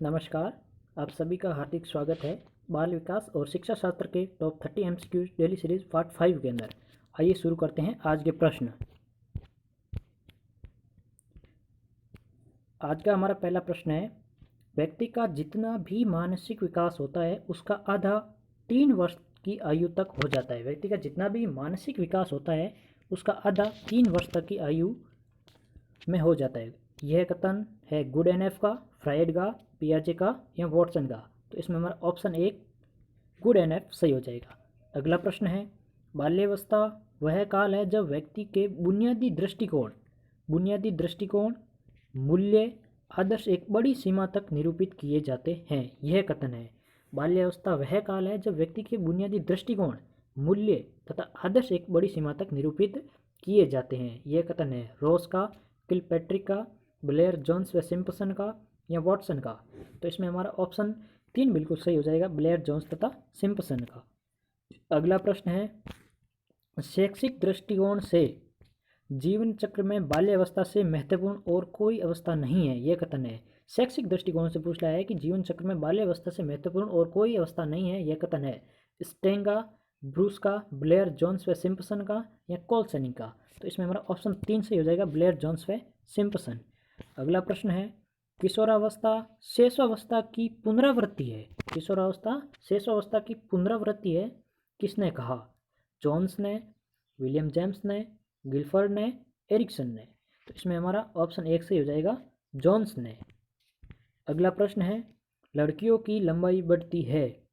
नमस्कार, आप सभी का हार्दिक स्वागत है बाल विकास और शिक्षा शास्त्र के top 30 MCQ daily series part 5 के अंदर। आइए शुरू करते हैं आज के प्रश्न। आज का हमारा पहला प्रश्न है, व्यक्ति का जितना भी मानसिक विकास होता है उसका आधा 3 वर्ष की आयु तक हो जाता है। व्यक्ति का जितना भी मानसिक विकास होता है उसका आधा 3 वर्ष तक की आयु में हो जाता है। यह कथन है गुड एन एफ का, फ्राइड का, पियाजे का या वॉटसन का। तो इसमें हमारा ऑप्शन 1 गुड एन एफ सही हो जाएगा। अगला प्रश्न है, बाल्यावस्था वह काल है जब व्यक्ति के बुनियादी दृष्टिकोण, मूल्य, आदर्श एक बड़ी सीमा तक निरूपित किए जाते हैं। यह कथन है बाल्यावस्था वह काल है जब व्यक्ति के बुनियादी दृष्टिकोण, मूल्य तथा आदर्श एक बड़ी सीमा तक निरूपित किए जाते हैं। यह कथन है रॉस का, किलपैट्रिक का, ब्लेयर जोन्स व सिम्पसन का या वॉटसन का। तो इसमें हमारा ऑप्शन 3 बिल्कुल सही हो जाएगा, ब्लेयर जोन्स तथा सिम्पसन का। अगला प्रश्न है, शैक्षिक दृष्टिकोण से जीवन चक्र में बाल्यावस्था से महत्वपूर्ण और कोई अवस्था नहीं है। यह कथन है शैक्षिक दृष्टिकोण से पूछ रहा है कि जीवन चक्र में बाल्यावस्था से महत्वपूर्ण और कोई अवस्था नहीं है। यह कथन है स्टेंग का, ब्रूस का, ब्लेयर जोन्स व सिम्पसन का या कोल्सनी का। तो इसमें हमारा ऑप्शन 3 सही हो जाएगा, ब्लेयर जोन्स व सिम्पसन। अगला प्रश्न है, किशोरावस्था शेषावस्था की पुनरावृत्ति है। किशोरावस्था शेषावस्था की पुनरावृत्ति है, किसने कहा? जोन्स ने, विलियम जेम्स ने, गिलफर्ड ने, एरिक्सन ने। तो इसमें हमारा ऑप्शन 1 सही हो जाएगा, जोन्स ने। अगला प्रश्न है, लड़कियों की लंबाई बढ़ती है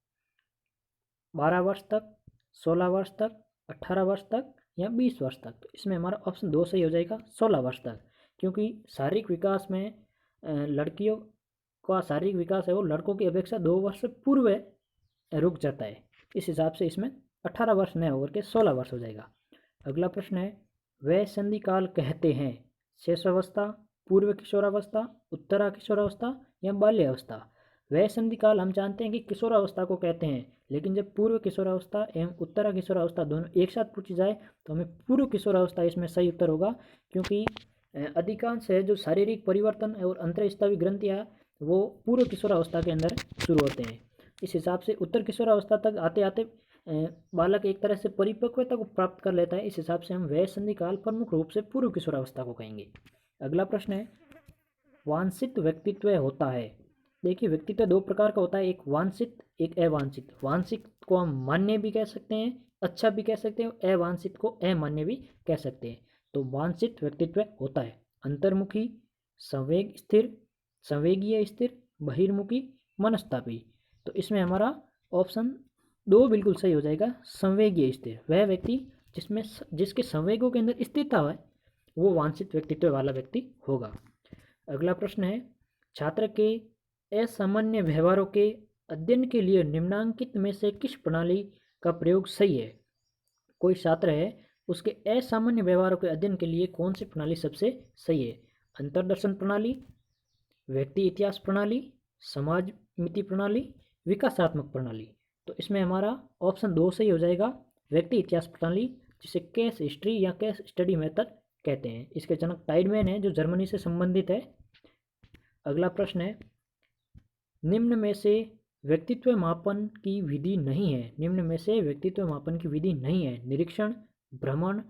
12 वर्ष तक, 16 वर्ष तक, 18 वर्ष तक या 20 वर्ष तक। तो इसमें हमारा ऑप्शन 2 सही हो जाएगा, 16 वर्ष तक, क्योंकि शारीरिक विकास में लड़कियों का शारीरिक विकास है वो लड़कों की अपेक्षा 2 वर्ष पूर्व रुक जाता है। इस हिसाब से इसमें 18 वर्ष न होकर के 16 वर्ष हो जाएगा। अगला प्रश्न है, वह संधि काल कहते हैं शेषावस्था, पूर्व किशोरावस्था, उत्तरा किशोरावस्था या बाल्यावस्था। वह संधि काल हम जानते हैं कि किशोरावस्था को कहते हैं, लेकिन जब पूर्व किशोरावस्था एवं उत्तरा किशोरावस्था दोनों एक साथ पूछी जाए तो हमें पूर्व किशोरावस्था इसमें सही उत्तर होगा, क्योंकि अधिकांश है जो शारीरिक परिवर्तन और अंतःस्रावी ग्रंथियाँ वो पूर्व किशोरावस्था के अंदर शुरू होते हैं। इस हिसाब से उत्तर किशोरावस्था तक आते आते बालक एक तरह से परिपक्वता को प्राप्त कर लेता है। इस हिसाब से हम वह संधि काल प्रमुख रूप से पूर्व किशोरावस्था को कहेंगे। अगला प्रश्न है, वांछित व्यक्तित्व होता है। देखिए, व्यक्तित्व 2 प्रकार का होता है, एक वांछित, एक अवांछित। वांछित को हम मान्य भी कह सकते हैं, अच्छा भी कह सकते हैं, अवांछित को अमान्य भी कह सकते हैं। तो वांछित व्यक्तित्व होता है अंतर्मुखी, संवेगीय स्थिर, बहिर्मुखी, मनस्तापी। तो इसमें हमारा ऑप्शन 2 बिल्कुल सही हो जाएगा, संवेगीय स्थिर। वह व्यक्ति जिसके संवेगों के अंदर स्थिरता है वो वांछित व्यक्तित्व वाला व्यक्ति होगा। अगला प्रश्न है, छात्र के असामान्य व्यवहारों के अध्ययन के लिए निम्नांकित में से किस प्रणाली का प्रयोग सही है? कोई छात्र है, उसके असामान्य व्यवहारों के अध्ययन के लिए कौन सी प्रणाली सबसे सही है? अंतर्दर्शन प्रणाली, व्यक्ति इतिहास प्रणाली, समाज मिति प्रणाली, विकासात्मक प्रणाली। तो इसमें हमारा ऑप्शन 2 सही हो जाएगा, व्यक्ति इतिहास प्रणाली, जिसे केस हिस्ट्री या केस स्टडी मेथड कहते हैं। इसके जनक टाइडमैन है जो जर्मनी से संबंधित है। अगला प्रश्न है, निम्न में से व्यक्तित्व मापन की विधि नहीं है। निम्न में से व्यक्तित्व मापन की विधि नहीं है। निरीक्षण, भ्रमण,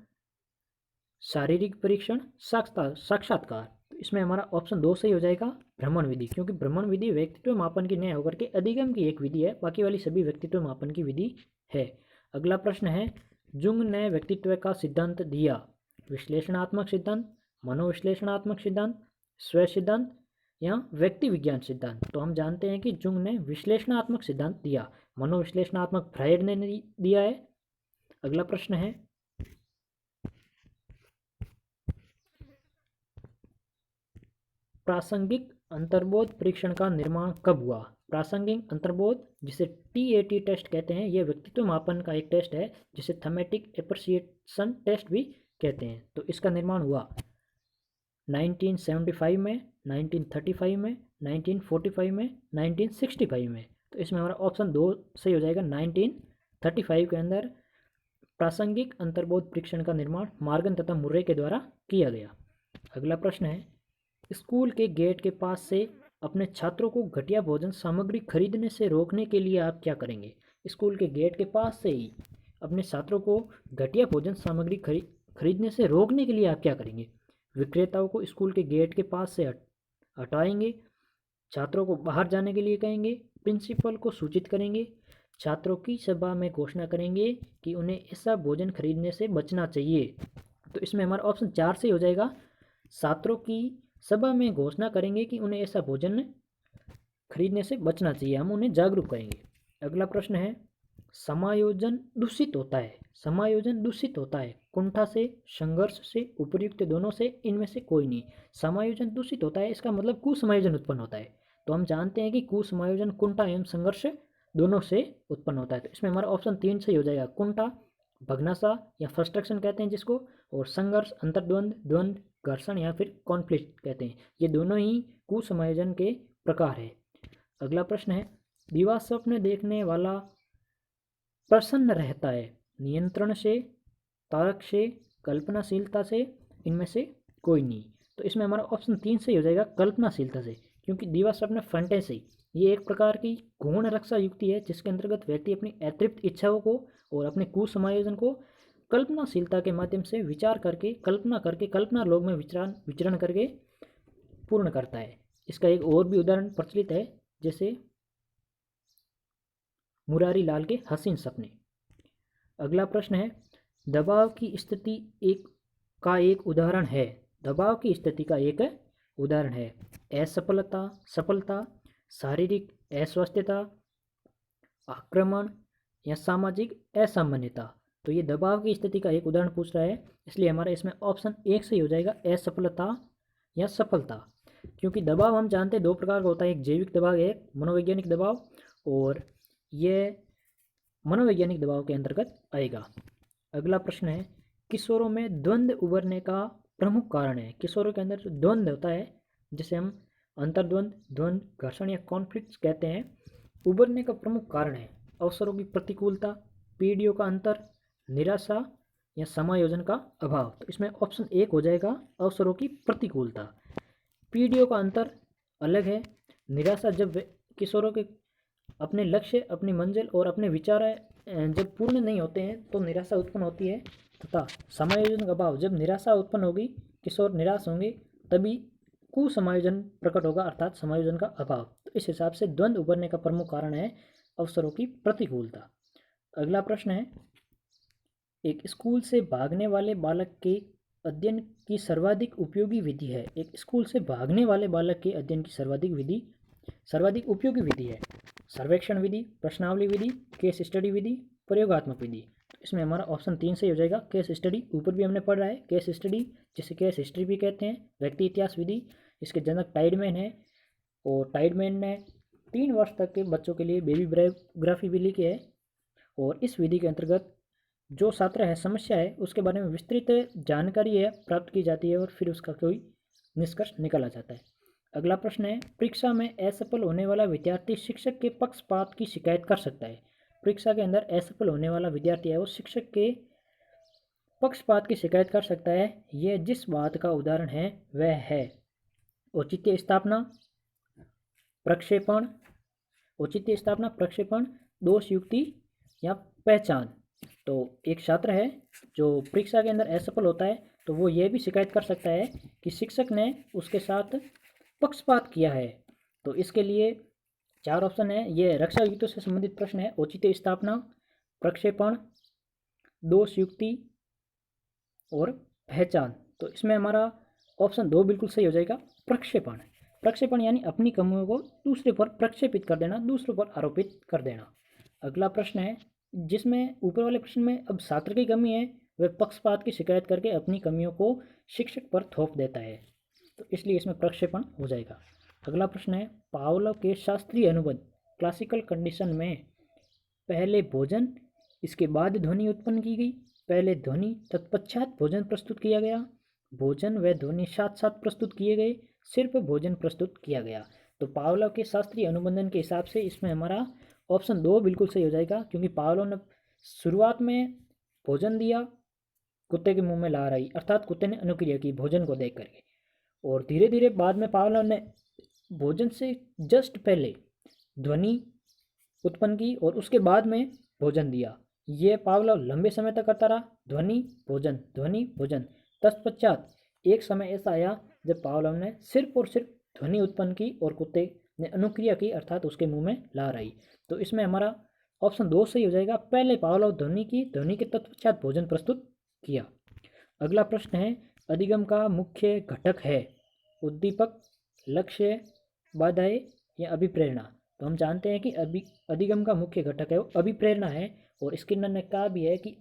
शारीरिक परीक्षण, साक्षात्कार। तो इसमें हमारा ऑप्शन 2 सही हो जाएगा, भ्रमण विधि, क्योंकि भ्रमण विधि व्यक्तित्व मापन की न होकर के अधिगम की एक विधि है, बाकी वाली सभी व्यक्तित्व मापन की विधि है। अगला प्रश्न है, जुंग ने व्यक्तित्व का सिद्धांत दिया। विश्लेषणात्मक सिद्धांत, मनोविश्लेषणात्मक सिद्धांत, स्व सिद्धांत या व्यक्ति विज्ञान सिद्धांत। तो हम जानते हैं कि जुंग ने विश्लेषणात्मक सिद्धांत दिया, मनोविश्लेषणात्मक फ्राइड ने दिया है। अगला प्रश्न है, प्रासंगिक अंतर्बोध परीक्षण का निर्माण कब हुआ? प्रासंगिक अंतर्बोध, जिसे TAT टेस्ट कहते हैं, यह व्यक्तित्व मापन का एक टेस्ट है जिसे थमेटिक एप्रिसिएशन टेस्ट भी कहते हैं। तो इसका निर्माण हुआ 1975 में, 1935 में, 1945 में, 1965 में। तो इसमें हमारा ऑप्शन 2 सही हो जाएगा, 1935 के अंदर प्रासंगिक अंतर्बोध परीक्षण का निर्माण मार्गन तथा मुर्रे के द्वारा किया गया। अगला प्रश्न है, स्कूल के गेट के पास से अपने छात्रों को घटिया भोजन सामग्री खरीदने से रोकने के लिए आप क्या करेंगे? स्कूल के गेट के पास से ही अपने छात्रों को घटिया भोजन सामग्री खरीदने से रोकने के लिए आप क्या करेंगे? विक्रेताओं को स्कूल के गेट के पास से हटाएंगे, छात्रों को बाहर जाने के लिए कहेंगे, प्रिंसिपल को सूचित करेंगे, छात्रों की सभा में घोषणा करेंगे कि उन्हें ऐसा भोजन खरीदने से बचना चाहिए। तो इसमें हमारा ऑप्शन 4 से हो जाएगा। छात्रों की सभा में घोषणा करेंगे कि उन्हें ऐसा भोजन खरीदने से बचना चाहिए, हम उन्हें जागरूक करेंगे। अगला प्रश्न है, समायोजन दूषित होता है। समायोजन दूषित होता है कुंठा से, संघर्ष से, उपर्युक्त दोनों से, इनमें से कोई नहीं। समायोजन दूषित होता है इसका मतलब कुसमायोजन उत्पन्न होता है। तो हम जानते हैं कि कुसमायोजन कुंठा एवं संघर्ष दोनों से उत्पन्न होता है। तो इसमें हमारा ऑप्शन 3 सही हो जाएगा। कुंठा भग्नाशा या फ्रस्ट्रेशन कहते हैं जिसको, और संघर्ष अंतर्द्वंद, द्वंद, घर्षण या फिर कॉन्फ्लिक्ट कहते हैं। ये दोनों ही कुसमायोजन के प्रकार है। अगला प्रश्न है, दिवा स्वप्न देखने वाला प्रसन्न रहता है। नियंत्रण से, तारक से, कल्पनाशीलता से, इनमें से कोई नहीं। तो इसमें हमारा ऑप्शन 3 सही हो जाएगा, कल्पनाशीलता से, क्योंकि दिवा स्वप्न फैंटेसी ये एक प्रकार की गौण रक्षा युक्ति है जिसके अंतर्गत व्यक्ति अपनी अतृप्त इच्छाओं को और अपने कुसमायोजन को कल्पनाशीलता के माध्यम से विचार करके, कल्पना लोक में विचरण करके पूर्ण करता है। इसका एक और भी उदाहरण प्रचलित है, जैसे मुरारी लाल के हसीन सपने। अगला प्रश्न है, दबाव की स्थिति एक उदाहरण है। दबाव की स्थिति का एक उदाहरण है असफलता, सफलता, शारीरिक अस्वस्थता, आक्रमण या सामाजिक असामान्यता। तो ये दबाव की स्थिति का एक उदाहरण पूछ रहा है, इसलिए हमारा इसमें ऑप्शन 1 सही हो जाएगा, असफलता या सफलता। क्योंकि दबाव हम जानते हैं दो प्रकार का होता है, एक जैविक दबाव, एक मनोवैज्ञानिक दबाव, और ये मनोवैज्ञानिक दबाव के अंतर्गत आएगा। अगला प्रश्न है, किशोरों में द्वंद्व उभरने का प्रमुख कारण है। किशोरों के अंदर जो द्वंद्व होता है जिसे हम अंतर्द्वंद, द्वंद्व, घर्षण या कॉन्फ्लिक्ट कहते हैं, उभरने का प्रमुख कारण है अवसरों की प्रतिकूलता, पीढ़ियों का अंतर, निराशा या समायोजन का अभाव। तो इसमें ऑप्शन 1 हो जाएगा, अवसरों की प्रतिकूलता। पीढ़ियों का अंतर अलग है, निराशा जब किशोरों के अपने लक्ष्य, अपनी मंजिल और अपने विचार जब पूर्ण नहीं होते हैं तो निराशा उत्पन्न होती है, तथा समायोजन का अभाव, जब निराशा उत्पन्न होगी, किशोर निराश होंगे, तभी कुसमायोजन प्रकट होगा, अर्थात समायोजन का अभाव। तो इस हिसाब से द्वंद्व उभरने का प्रमुख कारण है अवसरों की प्रतिकूलता। अगला प्रश्न है, एक स्कूल से भागने वाले बालक के अध्ययन की सर्वाधिक उपयोगी विधि है। एक स्कूल से भागने वाले बालक के अध्ययन की सर्वाधिक उपयोगी विधि है सर्वेक्षण विधि, प्रश्नावली विधि, केस स्टडी विधि, प्रयोगात्मक विधि। इसमें हमारा ऑप्शन 3 सही हो जाएगा, केस स्टडी। ऊपर भी हमने पढ़ा है केस स्टडी, जिसे केस हिस्ट्री भी कहते हैं, व्यक्ति इतिहास विधि। इसके जनक टाइडमैन है, और टाइडमैन ने 3 वर्ष तक के बच्चों के लिए बेबी बायोग्राफी भी लिखी है, और इस विधि के अंतर्गत जो छात्र है, समस्या है, उसके बारे में विस्तृत जानकारी है प्राप्त की जाती है, और फिर उसका कोई निष्कर्ष निकाला जाता है। अगला प्रश्न है, परीक्षा में असफल होने वाला विद्यार्थी शिक्षक के पक्षपात की शिकायत कर सकता है। परीक्षा के अंदर असफल होने वाला विद्यार्थी है वो शिक्षक के पक्षपात की शिकायत कर सकता है। यह जिस बात का उदाहरण है वह है औचित्य स्थापना, प्रक्षेपण, औचित्य स्थापना, प्रक्षेपण, दोष युक्ति या पहचान। तो एक छात्र है जो परीक्षा के अंदर असफल होता है तो वो ये भी शिकायत कर सकता है कि शिक्षक ने उसके साथ पक्षपात किया है। तो इसके लिए 4 ऑप्शन है, ये रक्षा युक्तों से संबंधित प्रश्न है, औचित्य स्थापना, प्रक्षेपण, दोष युक्ति और पहचान। तो इसमें हमारा ऑप्शन 2 बिल्कुल सही हो जाएगा, प्रक्षेपण। प्रक्षेपण यानी अपनी कमियों को दूसरे पर प्रक्षेपित कर देना, दूसरों पर आरोपित कर देना। अगला प्रश्न है, जिसमें ऊपर वाले प्रश्न में अब छात्र की कमी है, वह पक्षपात की शिकायत करके अपनी कमियों को शिक्षक पर थोप देता है, तो इसलिए इसमें प्रक्षेपण हो जाएगा। अगला प्रश्न है, पावलोव के शास्त्रीय अनुबंध क्लासिकल कंडीशन में पहले भोजन, इसके बाद ध्वनि उत्पन्न की गई, पहले ध्वनि तत्पश्चात भोजन प्रस्तुत किया गया, भोजन व ध्वनि साथ साथ प्रस्तुत किए गए, सिर्फ भोजन प्रस्तुत किया गया। तो पावलोव के शास्त्रीय अनुबंधन के हिसाब से इसमें हमारा ऑप्शन 2 बिल्कुल सही हो जाएगा, क्योंकि पावलोव ने शुरुआत में भोजन दिया, कुत्ते के मुंह में लार आई, अर्थात कुत्ते ने अनुक्रिया की भोजन को देख करके, और धीरे धीरे बाद में पावलोव ने भोजन से जस्ट पहले ध्वनि उत्पन्न की और उसके बाद में भोजन दिया। ये पावलोव लंबे समय तक करता रहा, ध्वनि भोजन। तत्पश्चात एक समय ऐसा आया जब पावलोव ने सिर्फ और सिर्फ ध्वनि उत्पन्न की और कुत्ते ने अनुक्रिया की, अर्थात उसके मुंह में लार आई। तो इसमें हमारा ऑप्शन 2 सही हो जाएगा। पहले पावलोव ध्वनि की, ध्वनि के तत्पश्चात भोजन प्रस्तुत किया। अगला प्रश्न है, अधिगम का मुख्य घटक है उद्दीपक, लक्ष्य, बाधाएं या अभिप्रेरणा। तो हम जानते हैं कि अधिगम का मुख्य घटक है वो अभिप्रेरणा है, और स्किनर ने कहा भी है कि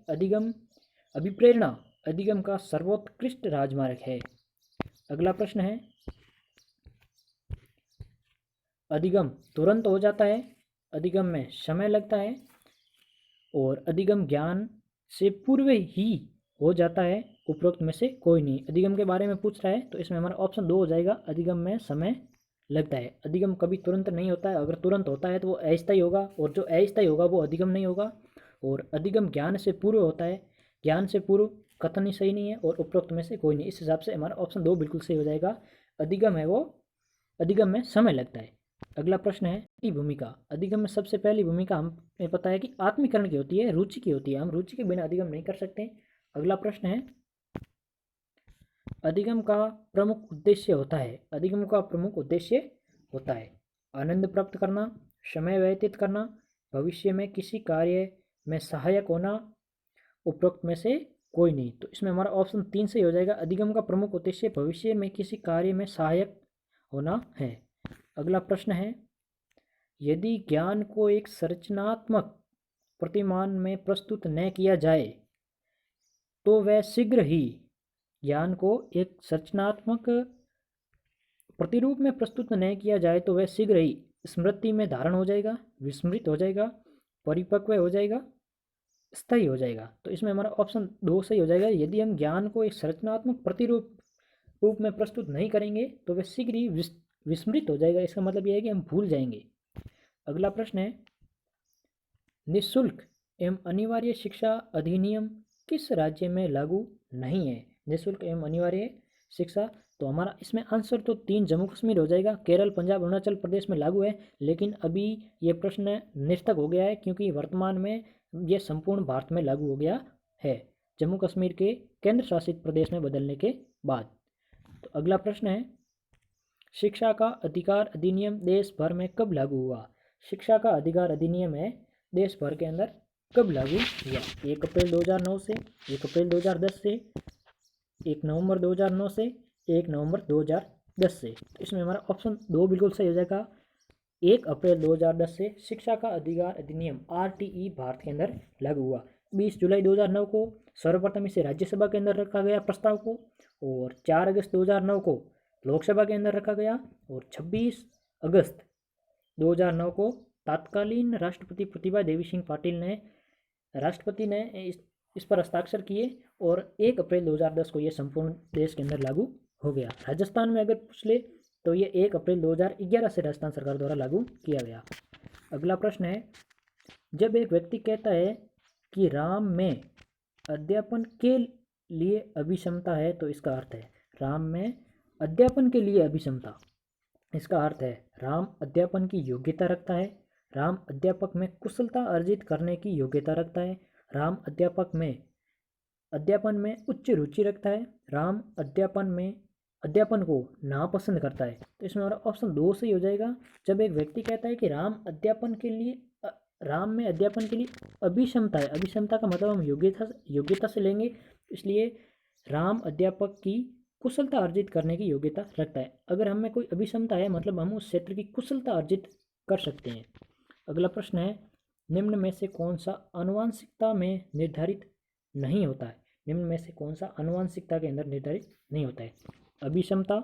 अभिप्रेरणा अधिगम का सर्वोत्कृष्ट राजमार्ग है। अगला प्रश्न है, अधिगम तुरंत हो जाता है, अधिगम में समय लगता है, और अधिगम ज्ञान से पूर्व ही हो जाता है, उपरोक्त में से कोई नहीं। अधिगम के बारे में पूछ रहा है तो इसमें हमारा ऑप्शन 2 हो जाएगा, अधिगम में समय लगता है। अधिगम कभी तुरंत नहीं होता है, अगर तुरंत होता है तो वो अस्थायी होगा, और जो अस्थायी होगा वो अधिगम नहीं होगा। और अधिगम ज्ञान से पूर्व होता है, ज्ञान से पूर्व कथन ही सही नहीं है, और उपरोक्त में से कोई नहीं। इस हिसाब से हमारा ऑप्शन 2 बिल्कुल सही हो जाएगा। अधिगम है वो, अधिगम में समय लगता है। अगला प्रश्न है की भूमिका। अधिगम में सबसे पहली भूमिका हमें पता है कि आत्मीकरण की होती है, रुचि की होती है। हम रुचि के बिना अधिगम नहीं कर सकते। अगला प्रश्न है, अधिगम का प्रमुख उद्देश्य होता है। अधिगम का प्रमुख उद्देश्य होता है आनंद प्राप्त करना, समय व्यतीत करना, भविष्य में किसी कार्य में सहायक होना, उपरोक्त में से कोई नहीं। तो इसमें हमारा ऑप्शन 3 सही हो जाएगा। अधिगम का प्रमुख उद्देश्य भविष्य में किसी कार्य में सहायक होना है। अगला प्रश्न है, यदि ज्ञान को एक संरचनात्मक प्रतिमान में प्रस्तुत न किया जाए तो वह शीघ्र ही, ज्ञान को एक संरचनात्मक प्रतिरूप में प्रस्तुत न किया जाए तो वह शीघ्र ही स्मृति में धारण हो जाएगा, विस्मृत हो जाएगा, परिपक्व हो जाएगा, स्थायी हो जाएगा। तो इसमें हमारा ऑप्शन 2 सही हो जाएगा। यदि हम ज्ञान को एक संरचनात्मक प्रतिरूप रूप में प्रस्तुत नहीं करेंगे तो वह शीघ्र ही विस्मृत हो जाएगा। इसका मतलब यह है कि हम भूल जाएंगे। अगला प्रश्न है, निःशुल्क एवं अनिवार्य शिक्षा अधिनियम किस राज्य में लागू नहीं है? निःशुल्क एवं अनिवार्य शिक्षा, तो हमारा इसमें आंसर तो 3 जम्मू कश्मीर हो जाएगा। केरल, पंजाब, अरुणाचल प्रदेश में लागू है, लेकिन अभी ये प्रश्न निरर्थक हो गया है क्योंकि वर्तमान में ये संपूर्ण भारत में लागू हो गया है, जम्मू कश्मीर के केंद्र शासित प्रदेश में बदलने के बाद। तो अगला प्रश्न है, शिक्षा का अधिकार अधिनियम देश भर में कब लागू हुआ? शिक्षा का अधिकार अधिनियम है देश भर के अंदर कब लागू हुआ? 1 अप्रैल 2009 से, 1 अप्रैल 2010 से, 1 नवंबर 2009 से, 1 नवंबर 2010 से। तो इसमें हमारा ऑप्शन 2 बिल्कुल सही हो जाएगा। 1 अप्रैल 2010 से शिक्षा का अधिकार अधिनियम RTE भारत के अंदर लागू हुआ। 20 जुलाई 2009 को सर्वप्रथम इसे राज्यसभा के अंदर रखा गया प्रस्ताव को, और 4 अगस्त 2009 को लोकसभा के अंदर रखा गया, और 26 अगस्त 2009 को तत्कालीन राष्ट्रपति प्रतिभा देवी सिंह पाटिल ने, राष्ट्रपति ने इस पर हस्ताक्षर किए, और 1 अप्रैल 2010 को ये संपूर्ण देश के अंदर लागू हो गया। राजस्थान में अगर पूछ ले तो ये 1 अप्रैल 2011 से राजस्थान सरकार द्वारा लागू किया गया। अगला प्रश्न है, जब एक व्यक्ति कहता है कि राम में अध्यापन के लिए अभिक्षमता है तो इसका अर्थ है, राम में अध्यापन के लिए अभिक्षमता, इसका अर्थ है राम अध्यापन की योग्यता रखता है, राम अध्यापक में कुशलता अर्जित करने की योग्यता रखता है, राम अध्यापन में उच्च रुचि रखता है, राम अध्यापन को नापसंद करता है। तो इसमें हमारा ऑप्शन 2 सही हो जाएगा। जब एक व्यक्ति कहता है कि राम में अध्यापन के लिए अभिक्षमता है, अभिक्षमता का मतलब हम योग्यता से लेंगे, इसलिए राम अध्यापक की कुशलता अर्जित करने की योग्यता रखता है। अगर हमें कोई अभिक्षमता है मतलब हम उस क्षेत्र की कुशलता अर्जित कर सकते हैं। अगला प्रश्न है, निम्न में से कौन सा आनुवंशिकता में निर्धारित नहीं होता है? निम्न में से कौन सा आनुवंशिकता के अंदर निर्धारित नहीं होता है? अभिक्षमता,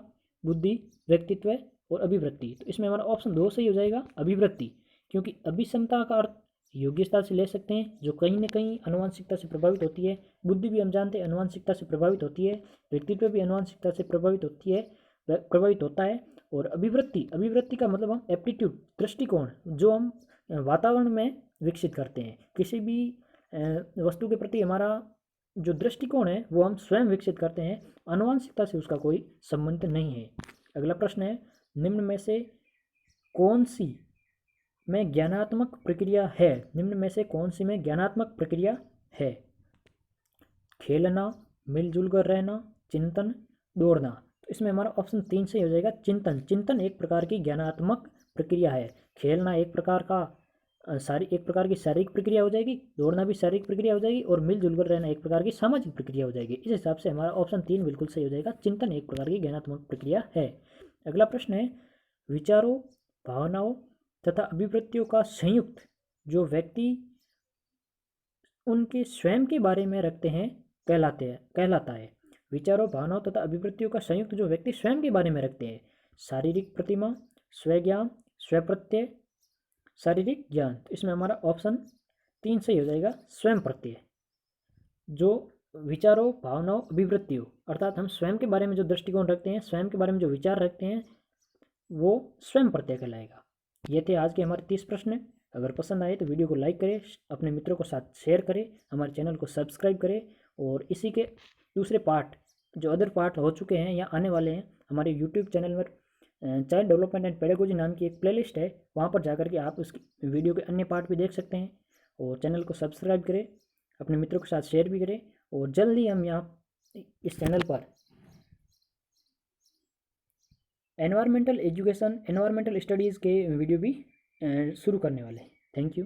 बुद्धि, व्यक्तित्व और अभिवृत्ति। तो इसमें हमारा ऑप्शन 2 सही हो जाएगा, अभिवृत्ति, क्योंकि अभिक्षमता का अर्थ योग्यता से ले सकते हैं जो कहीं न कहीं आनुवंशिकता से प्रभावित होती है। बुद्धि भी हम जानते हैं आनुवंशिकता से प्रभावित होती है, व्यक्तित्व भी आनुवंशिकता से प्रभावित होता है, और अभिवृत्ति का मतलब हम एप्टीट्यूड, दृष्टिकोण जो हम वातावरण में विकसित करते हैं। किसी भी वस्तु के प्रति हमारा जो दृष्टिकोण है वो हम स्वयं विकसित करते हैं, आनुवंशिकता से उसका कोई संबंध नहीं है। अगला प्रश्न है, निम्न में से कौन सी में ज्ञानात्मक प्रक्रिया है? निम्न में से कौन सी में ज्ञानात्मक प्रक्रिया है? खेलना, मिलजुल कर रहना, चिंतन, दौड़ना। तो इसमें हमारा ऑप्शन 3 सही हो जाएगा, चिंतन। चिंतन एक प्रकार की ज्ञानात्मक प्रक्रिया है। खेलना एक प्रकार का एक प्रकार की शारीरिक प्रक्रिया हो जाएगी, दौड़ना भी शारीरिक प्रक्रिया हो जाएगी, और मिलजुल कर रहना एक प्रकार की सामाजिक प्रक्रिया हो जाएगी। इस हिसाब से हमारा ऑप्शन 3 बिल्कुल सही हो जाएगा, चिंतन एक प्रकार की ज्ञानात्मक प्रक्रिया है। अगला प्रश्न है, विचारों, भावनाओं तथा अभिवृत्तियों का संयुक्त जो व्यक्ति उनके स्वयं के बारे में रखते हैं कहलाता है। विचारों, भावनाओं तथा अभिवृत्तियों का संयुक्त जो व्यक्ति स्वयं के बारे में रखते हैं। शारीरिक प्रतिमा, स्वज्ञान, स्वप्रत्यय, शारीरिक ज्ञान। तो इसमें हमारा ऑप्शन 3 सही हो जाएगा, स्वयं प्रत्यय। जो विचारों, भावनाओं, अभिवृत्तियों अर्थात हम स्वयं के बारे में जो दृष्टिकोण रखते हैं, स्वयं के बारे में जो विचार रखते हैं, वो स्वयं प्रत्यय कहलाएगा। ये थे आज के हमारे 30 प्रश्न। अगर पसंद आए तो वीडियो को लाइक करें, अपने मित्रों के साथ शेयर करें, हमारे चैनल को सब्सक्राइब करें, और इसी के दूसरे पार्ट जो अदर पार्ट हो चुके हैं या आने वाले हैं, हमारे यूट्यूब चैनल पर चाइल्ड डेवलपमेंट एंड पेडागोजी नाम की एक प्लेलिस्ट है, वहाँ पर जाकर के आप उसकी वीडियो के अन्य पार्ट भी देख सकते हैं। और चैनल को सब्सक्राइब करें, अपने मित्रों के साथ शेयर भी करें, और जल्दी हम यहाँ इस चैनल पर एनवायरमेंटल एजुकेशन, एनवायरमेंटल स्टडीज़ के वीडियो भी शुरू करने वाले हैं। Thank you.